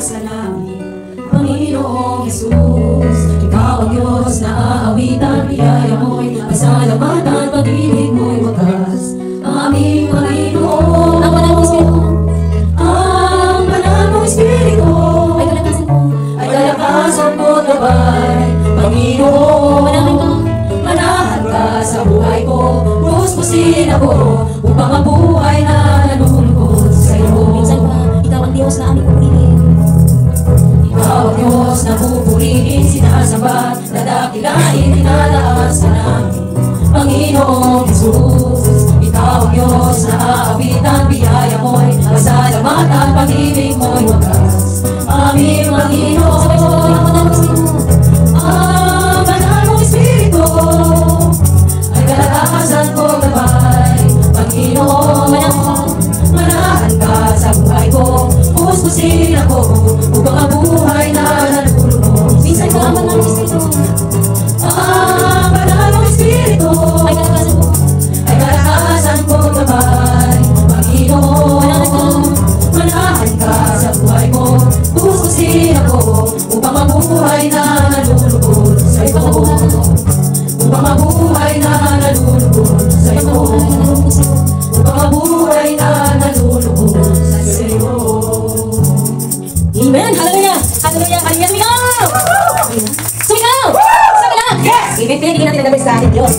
sa langit. Panginoong Jesus, Ikaw ang Diyos na aawitan, biyaya mo'y pasalamatan, pag-ibig mo'y wakas. Aming Panginoon, ang banal mong Espiritu, ang banal mong Espiritu, ay kalakasan ko gabay. Panginoon, manahan ka sa buhay ko, puspusin ako upang ang buhay na nalulugod sa'yo. Minsan pa, Ikaw ang Diyos na aming pupurihin. Ikaw ang Diyos na pupurihin, sinasambat, nadakilain, inalaas ka namin. Panginoong Jesus, Ikaw ang Diyos na aawitan, biyaya mo'y pasalamatan, pag-ibig mo'y wakas. Aming Panginoon, ang banal mong Espiritu, ay kalakasan ko gabay. Panginoon, manahan ka sa buhay ko, puspusin ako upang ang buhay na nalulunod. Minsan pa, ang banal mong Espiritu, Ang banal mong Espiritu, ay kalakasan ko. ay kalakasan ko gabay. Panginoon, manahan ka sa buhay ko, puspusin ako upang ang buhay na nalulugod sa'yo. Upang ang buhay na nalulugod sa'yo. Upang ang buhay na nalulugod sa'yo. Amen! Hallelujah! Hallelujah! Hallelujah! Sumigaw! Sumigaw! Sumigaw! Yes! Ibigay natin ang gabi sa ating Diyos.